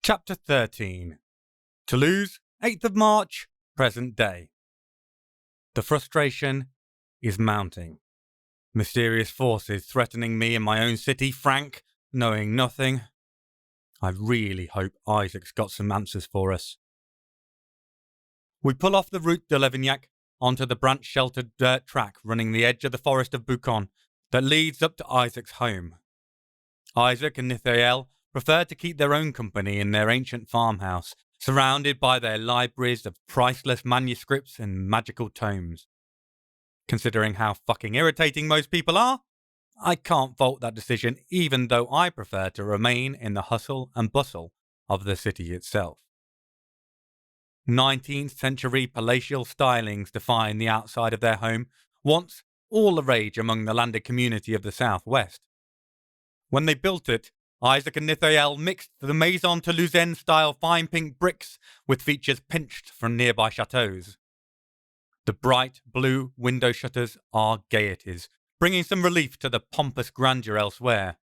Chapter 13. Toulouse, 8th of March, present day. The frustration is mounting. Mysterious forces threatening me in my own city, Frank, knowing nothing. I really hope Isaac's got some answers for us. We pull off the Route de Levignac onto the branch-sheltered dirt track running the edge of the forest of Bucon that leads up to Isaac's home. Isaac and Nithael prefer to keep their own company in their ancient farmhouse, surrounded by their libraries of priceless manuscripts and magical tomes. Considering how fucking irritating most people are, I can't fault that decision, even though I prefer to remain in the hustle and bustle of the city itself. 19th century palatial stylings define the outside of their home, once all the rage among the landed community of the southwest. When they built it, Isaac and Nithael mixed the Maison Toulousaine-style fine pink bricks with features pinched from nearby chateaux. The bright blue window shutters are gaieties, bringing some relief to the pompous grandeur elsewhere.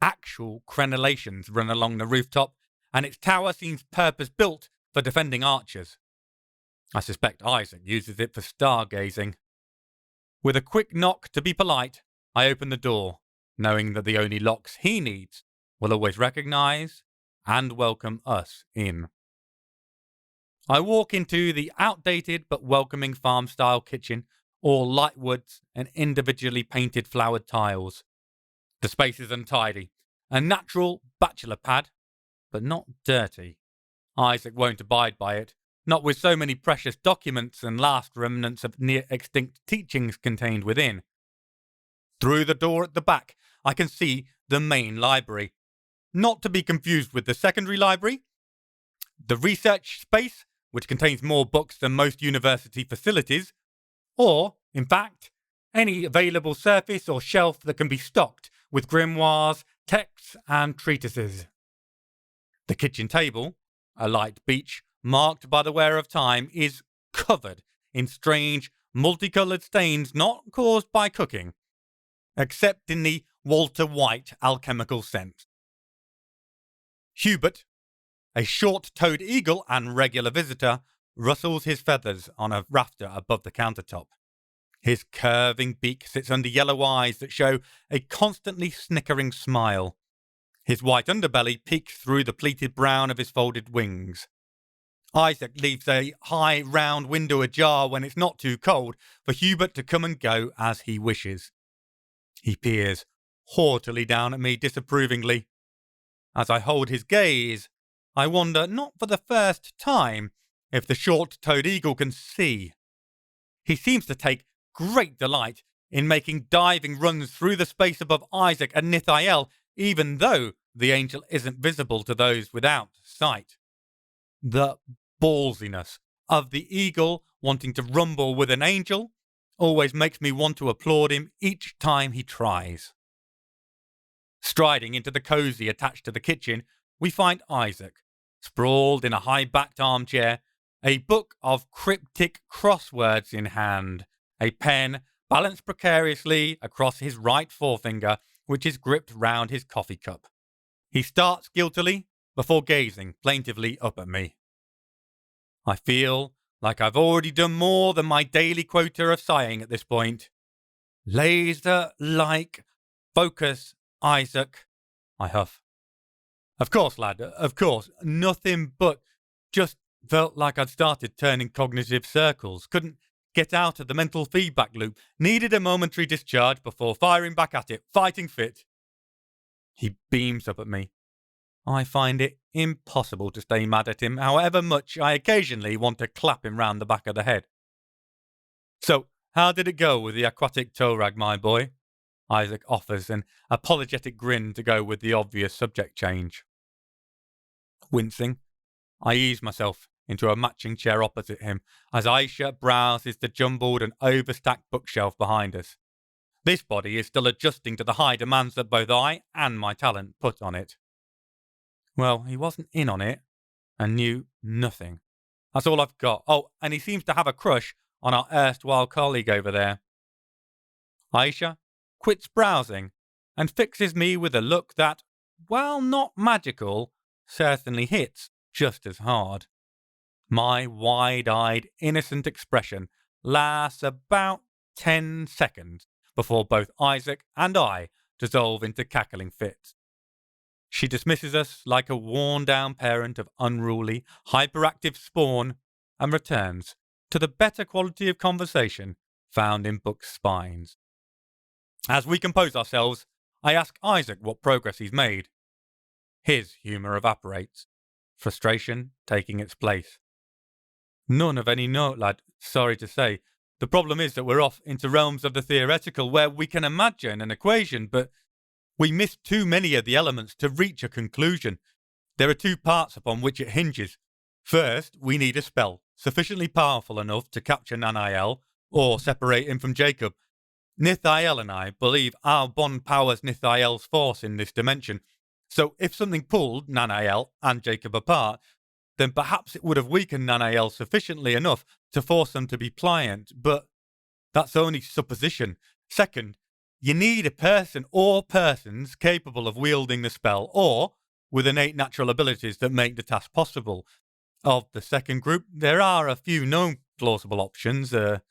Actual crenellations run along the rooftop, and its tower seems purpose-built for defending archers. I suspect Isaac uses it for stargazing. With a quick knock to be polite, I open the door, knowing that the only locks he needs will always recognise and welcome us in. I walk into the outdated but welcoming farm-style kitchen, all light woods and individually painted flowered tiles. The space is untidy, a natural bachelor pad, but not dirty. Isaac won't abide by it, not with so many precious documents and last remnants of near-extinct teachings contained within. Through the door at the back, I can see the main library, not to be confused with the secondary library. The research space, which contains more books than most university facilities, or, in fact, any available surface or shelf that can be stocked with grimoires, texts, and treatises. The kitchen table, a light beach marked by the wear of time, is covered in strange, multicoloured stains not caused by cooking, except in the Walter White alchemical sense. Hubert, a short-toed eagle and regular visitor, rustles his feathers on a rafter above the countertop. His curving beak sits under yellow eyes that show a constantly snickering smile. His white underbelly peeks through the pleated brown of his folded wings. Isaac leaves a high, round window ajar when it's not too cold for Hubert to come and go as he wishes. He peers haughtily down at me disapprovingly. As I hold his gaze, I wonder, not for the first time, if the short-toed eagle can see. He seems to take great delight in making diving runs through the space above Isaac and Nithael, even though the angel isn't visible to those without sight. The ballsiness of the eagle wanting to rumble with an angel always makes me want to applaud him each time he tries. Striding into the cosy attached to the kitchen, we find Isaac, sprawled in a high-backed armchair, a book of cryptic crosswords in hand, a pen balanced precariously across his right forefinger, which is gripped round his coffee cup. He starts guiltily before gazing plaintively up at me. I feel like I've already done more than my daily quota of sighing at this point. Laser-like focus, Isaac, I huff. Of course, lad, of course. Nothing but just felt like I'd started turning cognitive circles. Couldn't get out of the mental feedback loop. Needed a momentary discharge before firing back at it, fighting fit. He beams up at me. I find it impossible to stay mad at him, however much I occasionally want to clap him round the back of the head. So, how did it go with the aquatic toe rag, my boy? Isaac offers an apologetic grin to go with the obvious subject change. Wincing, I ease myself into a matching chair opposite him as Aisha browses the jumbled and overstacked bookshelf behind us. This body is still adjusting to the high demands that both I and my talent put on it. Well, he wasn't in on it and knew nothing. That's all I've got. Oh, and he seems to have a crush on our erstwhile colleague over there. Aisha quits browsing and fixes me with a look that, while not magical, certainly hits just as hard. My wide-eyed, innocent expression lasts about 10 seconds before both Isaac and I dissolve into cackling fits. She dismisses us like a worn-down parent of unruly, hyperactive spawn and returns to the better quality of conversation found in book spines. As we compose ourselves, I ask Isaac what progress he's made. His humour evaporates, frustration taking its place. None of any note, lad, sorry to say. The problem is that we're off into realms of the theoretical where we can imagine an equation, but we miss too many of the elements to reach a conclusion. There are two parts upon which it hinges. First, we need a spell sufficiently powerful enough to capture Nanael or separate him from Jacob. Nithael and I believe our bond powers Nithael's force in this dimension. So if something pulled Nanael and Jacob apart, then perhaps it would have weakened Nanael sufficiently enough to force them to be pliant, but that's only supposition. Second, you need a person or persons capable of wielding the spell or with innate natural abilities that make the task possible. Of the second group, there are a few known plausible options. The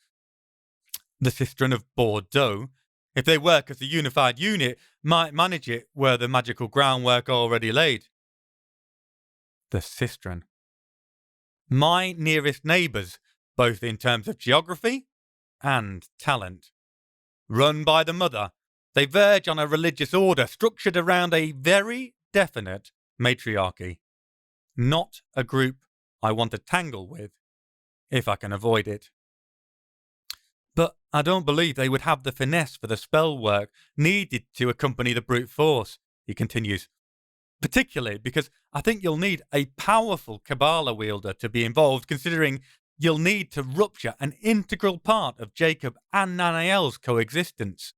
Sistren of Bordeaux, if they work as a unified unit, might manage it were the magical groundwork already laid. The Sistren. My nearest neighbours, both in terms of geography and talent. Run by the mother, they verge on a religious order structured around a very definite matriarchy. Not a group I want to tangle with, if I can avoid it. But I don't believe they would have the finesse for the spell work needed to accompany the brute force, he continues. Particularly because I think you'll need a powerful Kabbalah wielder to be involved, considering you'll need to rupture an integral part of Jacob and Nanael's coexistence.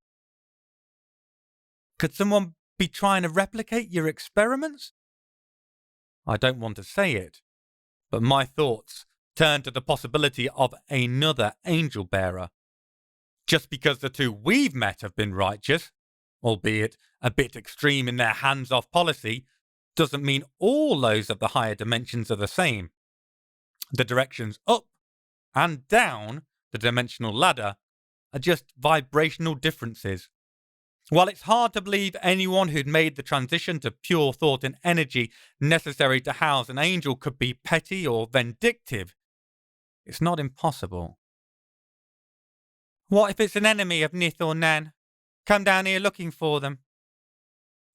Could someone be trying to replicate your experiments? I don't want to say it, but my thoughts turn to the possibility of another angel bearer. Just because the two we've met have been righteous, albeit a bit extreme in their hands-off policy, doesn't mean all those of the higher dimensions are the same. The directions up and down the dimensional ladder are just vibrational differences. While it's hard to believe anyone who'd made the transition to pure thought and energy necessary to house an angel could be petty or vindictive, it's not impossible. What if it's an enemy of Nith or Nan? Come down here looking for them.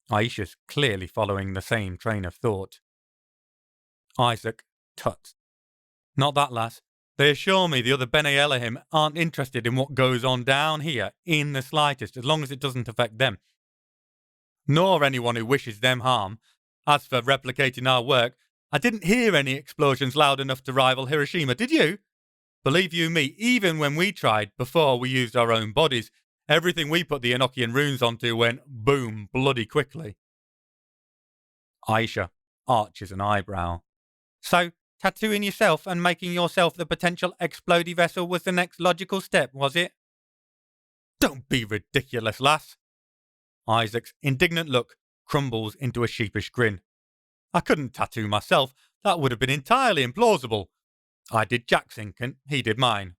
Aisha's clearly following the same train of thought. Isaac tuts. Not that, lass. They assure me the other Bene Elohim aren't interested in what goes on down here in the slightest, as long as it doesn't affect them. Nor anyone who wishes them harm. As for replicating our work, I didn't hear any explosions loud enough to rival Hiroshima, did you? Believe you me, even when we tried, before we used our own bodies, everything we put the Enochian runes onto went boom bloody quickly. Aisha arches an eyebrow. So, tattooing yourself and making yourself the potential explodey vessel was the next logical step, was it? Don't be ridiculous, lass. Isaac's indignant look crumbles into a sheepish grin. I couldn't tattoo myself. That would have been entirely implausible. I did Jack's ink and he did mine.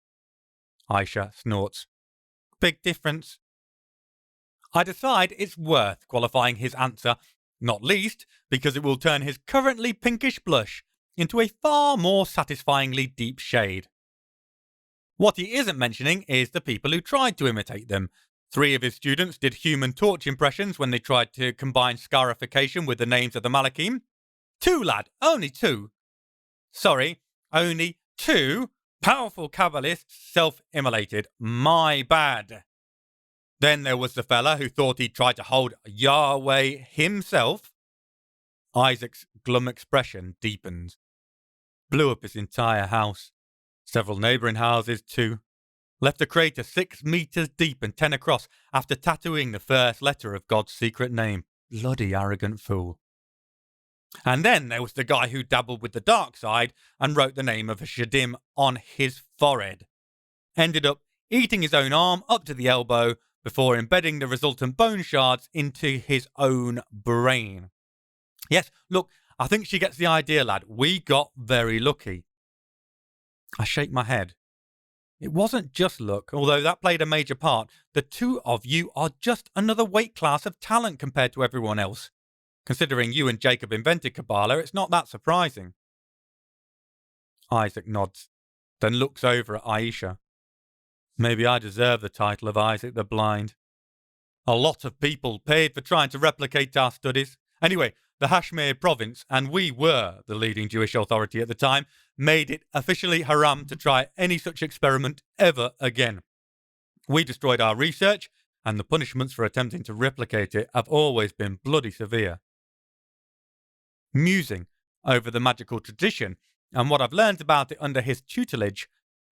Aisha snorts. Big difference. I decide it's worth qualifying his answer, not least because it will turn his currently pinkish blush into a far more satisfyingly deep shade. What he isn't mentioning is the people who tried to imitate them. 3 of his students did Human Torch impressions when they tried to combine scarification with the names of the Malachim. 2, lad, only 2. Sorry, only 2 powerful Kabbalists self-immolated. My bad. Then there was the fella who thought he'd try to hold Yahweh himself. Isaac's glum expression deepens. Blew up his entire house. Several neighbouring houses too. Left a crater 6 meters deep and 10 across after tattooing the first letter of God's secret name. Bloody arrogant fool. And then there was the guy who dabbled with the dark side and wrote the name of a Shadim on his forehead. Ended up eating his own arm up to the elbow before embedding the resultant bone shards into his own brain. Yes, look, I think she gets the idea, lad. We got very lucky. I shake my head. It wasn't just luck, although that played a major part. The two of you are just another weight class of talent compared to everyone else. Considering you and Jacob invented Kabbalah, it's not that surprising. Isaac nods, then looks over at Aisha. Maybe I deserve the title of Isaac the Blind. A lot of people paid for trying to replicate our studies. Anyway, the Kashmir province, and we were the leading Jewish authority at the time, made it officially haram to try any such experiment ever again. We destroyed our research, and the punishments for attempting to replicate it have always been bloody severe. Musing over the magical tradition and what I've learned about it under his tutelage,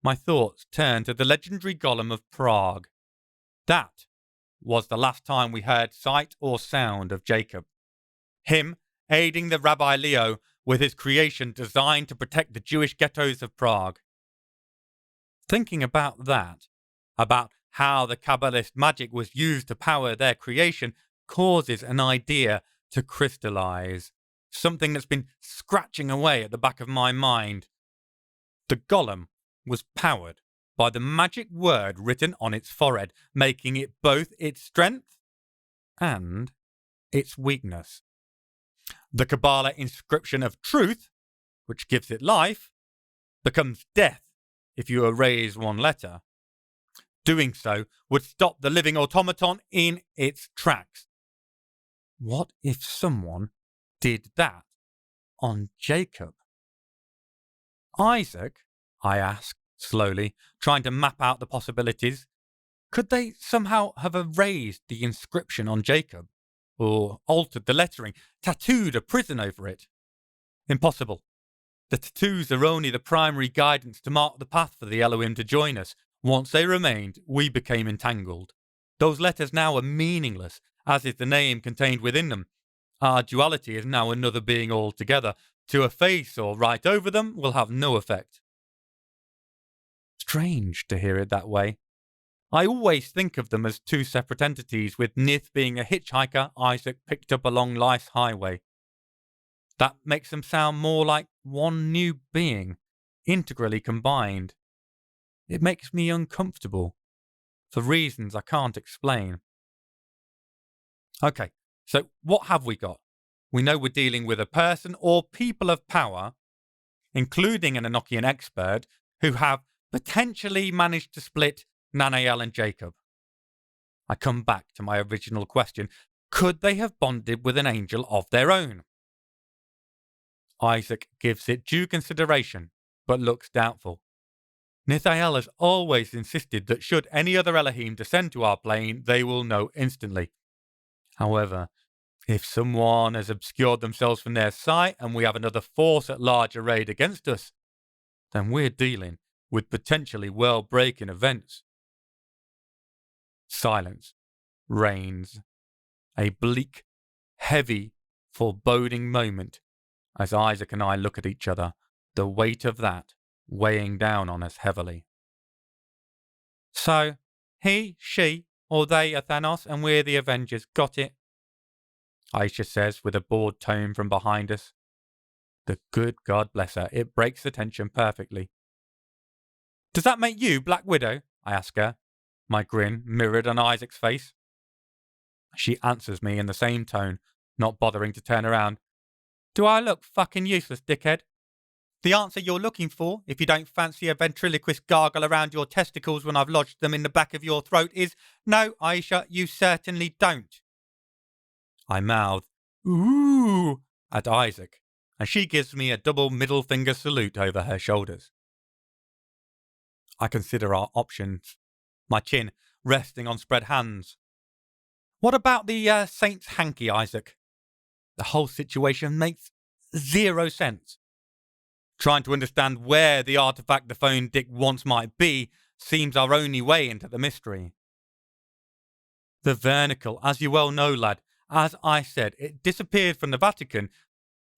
my thoughts turn to the legendary golem of Prague. That was the last time we heard sight or sound of Jacob. Him aiding the Rabbi Leo with his creation designed to protect the Jewish ghettos of Prague. Thinking about that, about how the Kabbalist magic was used to power their creation, causes an idea to crystallize. Something that's been scratching away at the back of my mind. The golem was powered by the magic word written on its forehead, making it both its strength and its weakness. The Kabbalah inscription of truth, which gives it life, becomes death if you erase one letter. Doing so would stop the living automaton in its tracks. What if someone did that on Jacob? Isaac, I asked slowly, trying to map out the possibilities. Could they somehow have erased the inscription on Jacob? Or altered the lettering, tattooed a prison over it? Impossible. The tattoos are only the primary guidance to mark the path for the Elohim to join us. Once they remained, we became entangled. Those letters now are meaningless, as is the name contained within them. Our duality is now another being altogether. To efface or write over them will have no effect. Strange to hear it that way. I always think of them as two separate entities, with Nith being a hitchhiker Isaac picked up along life's highway. That makes them sound more like one new being, integrally combined. It makes me uncomfortable, for reasons I can't explain. Okay, so what have we got? We know we're dealing with a person or people of power, including an Enochian expert, who have potentially managed to split Nanael and Jacob. I come back to my original question. Could they have bonded with an angel of their own? Isaac gives it due consideration, but looks doubtful. Nithael has always insisted that should any other Elohim descend to our plane, they will know instantly. However, if someone has obscured themselves from their sight and we have another force at large arrayed against us, then we're dealing with potentially world-breaking events. Silence reigns, a bleak, heavy, foreboding moment as Isaac and I look at each other, the weight of that weighing down on us heavily. So, he, she, or they are Thanos and we're the Avengers, got it? Aisha says with a bored tone from behind us. The good God bless her, it breaks the tension perfectly. Does that make you Black Widow? I ask her, my grin mirrored on Isaac's face. She answers me in the same tone, not bothering to turn around. Do I look fucking useless, dickhead? The answer you're looking for, if you don't fancy a ventriloquist gargle around your testicles when I've lodged them in the back of your throat, is no, Aisha, you certainly don't. I mouth, ooh, at Isaac, and she gives me a double middle finger salute over her shoulders. I consider our options, my chin resting on spread hands. What about the Saint's hanky, Isaac? The whole situation makes zero sense. Trying to understand where the artifact the phone Dick once might be seems our only way into the mystery. The vernacle, as you well know, lad, as I said, it disappeared from the Vatican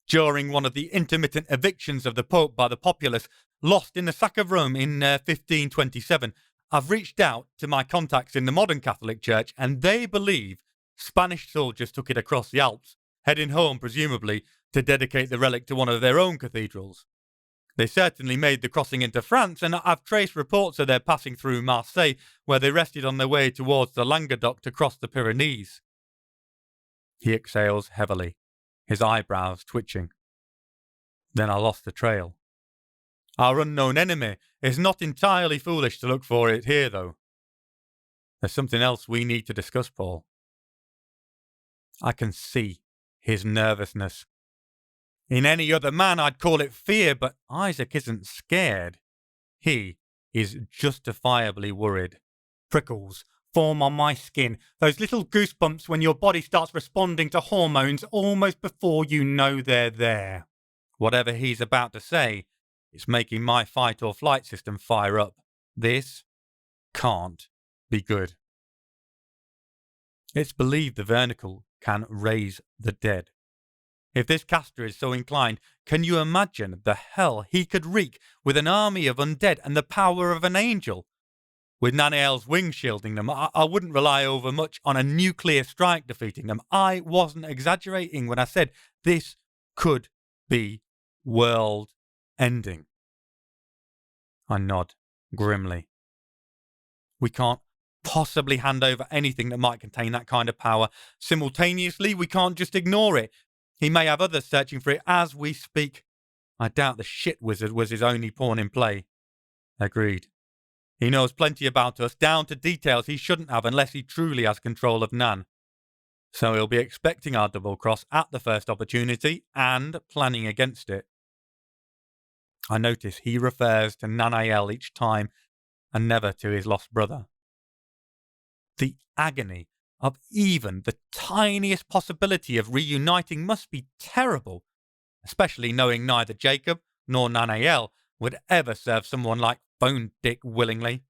during one of the intermittent evictions of the Pope by the populace, lost in the sack of Rome in 1527. I've reached out to my contacts in the modern Catholic Church, and they believe Spanish soldiers took it across the Alps, heading home, presumably, to dedicate the relic to one of their own cathedrals. They certainly made the crossing into France, and I've traced reports of their passing through Marseille, where they rested on their way towards the Languedoc to cross the Pyrenees. He exhales heavily, his eyebrows twitching. Then I lost the trail. Our unknown enemy is not entirely foolish to look for it here, though. There's something else we need to discuss, Paul. I can see his nervousness. In any other man, I'd call it fear, but Isaac isn't scared. He is justifiably worried. Prickles form on my skin, those little goosebumps when your body starts responding to hormones almost before you know they're there. Whatever he's about to say, it's making my fight or flight system fire up. This can't be good. It's believed the vertical can raise the dead. If this caster is so inclined, can you imagine the hell he could wreak with an army of undead and the power of an angel? With Nanael's wings shielding them, I wouldn't rely over much on a nuclear strike defeating them. I wasn't exaggerating when I said this could be world-ending. I nod grimly. We can't possibly hand over anything that might contain that kind of power. Simultaneously, we can't just ignore it. He may have others searching for it as we speak. I doubt the shit wizard was his only pawn in play. Agreed. He knows plenty about us, down to details he shouldn't have unless he truly has control of Nan. So he'll be expecting our double cross at the first opportunity and planning against it. I notice he refers to Nanael each time and never to his lost brother. The agony of even the tiniest possibility of reuniting must be terrible, especially knowing neither Jacob nor Nanael would ever serve someone like Bone Dick willingly.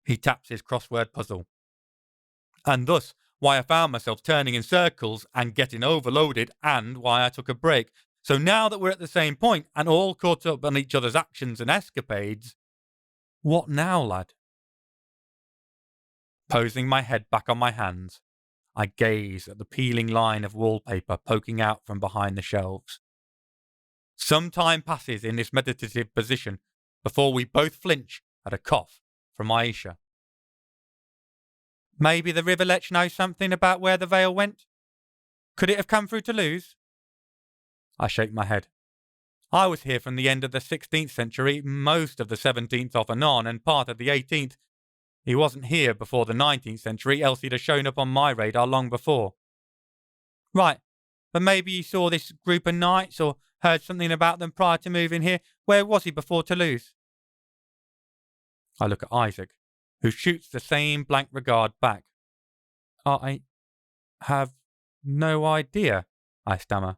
He taps his crossword puzzle. And thus, why I found myself turning in circles and getting overloaded, and why I took a break. So now that we're at the same point and all caught up on each other's actions and escapades, what now, lad? Posing my head back on my hands, I gaze at the peeling line of wallpaper poking out from behind the shelves. Some time passes in this meditative position before we both flinch at a cough from Aisha. Maybe the Rivulet knows something about where the veil went? Could it have come through Toulouse? I shake my head. I was here from the end of the 16th century, most of the 17th off and on, and part of the 18th. He wasn't here before the 19th century, else he'd have shown up on my radar long before. Right, but maybe he saw this group of knights or heard something about them prior to moving here. Where was he before Toulouse? I look at Isaac, who shoots the same blank regard back. I have no idea, I stammer.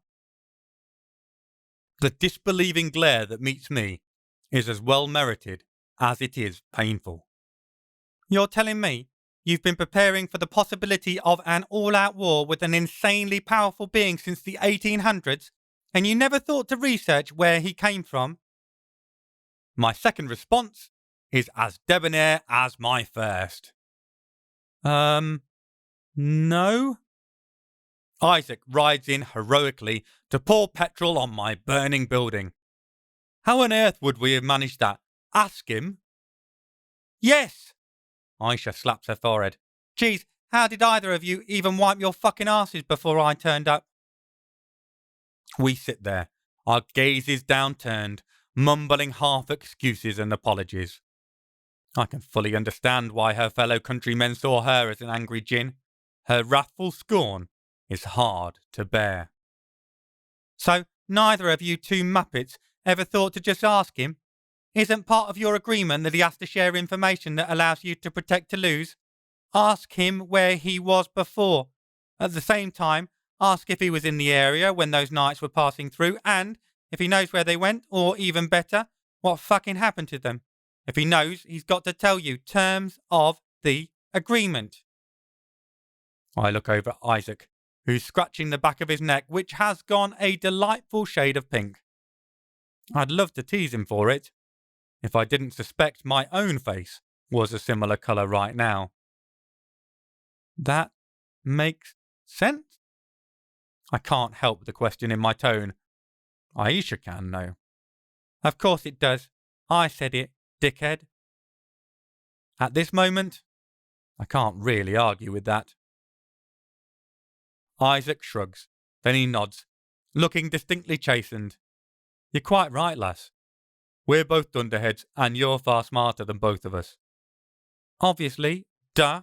The disbelieving glare that meets me is as well merited as it is painful. You're telling me you've been preparing for the possibility of an all-out war with an insanely powerful being since the 1800s, and you never thought to research where he came from? My second response is as debonair as my first. No? Isaac rides in heroically to pour petrol on my burning building. How on earth would we have managed that? Ask him. Yes! Aisha slaps her forehead. Geez, how did either of you even wipe your fucking asses before I turned up? We sit there, our gazes downturned, mumbling half excuses and apologies. I can fully understand why her fellow countrymen saw her as an angry djinn. Her wrathful scorn is hard to bear. So, neither of you two muppets ever thought to just ask him? Isn't part of your agreement that he has to share information that allows you to protect Toulouse? Ask him where he was before. At the same time, ask if he was in the area when those knights were passing through, and if he knows where they went, or even better, what fucking happened to them. If he knows, he's got to tell you terms of the agreement. I look over at Isaac, who's scratching the back of his neck, which has gone a delightful shade of pink. I'd love to tease him for it, if I didn't suspect my own face was a similar colour right now. That makes sense? I can't help the question in my tone. Aisha can, though. Of course it does. I said it, dickhead. At this moment, I can't really argue with that. Isaac shrugs. Then he nods, looking distinctly chastened. You're quite right, lass. We're both dunderheads, and you're far smarter than both of us. Obviously, duh.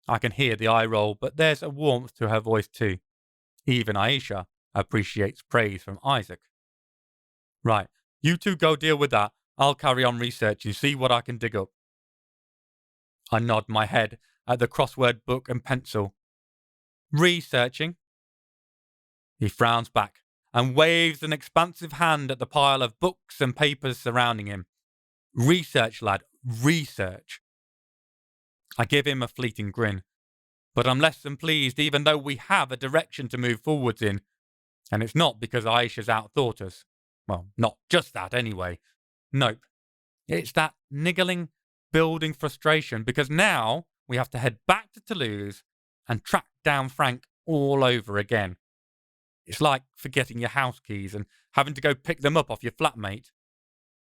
I can hear the eye roll, but there's a warmth to her voice too. Even Aisha appreciates praise from Isaac. Right, you two go deal with that. I'll carry on researching, see what I can dig up. I nod my head at the crossword book and pencil. Researching? He frowns back and waves an expansive hand at the pile of books and papers surrounding him. Research, lad, research. I give him a fleeting grin, but I'm less than pleased even though we have a direction to move forwards in, and it's not because Aisha's outthought us. Well, not just that anyway. Nope. It's that niggling, building frustration because now we have to head back to Toulouse and track down Frank all over again. It's like forgetting your house keys and having to go pick them up off your flatmate.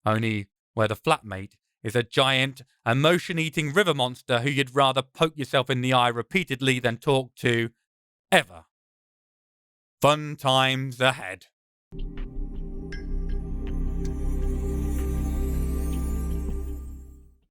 Only where the flatmate is a giant, emotion-eating river monster who you'd rather poke yourself in the eye repeatedly than talk to, ever. Fun times ahead.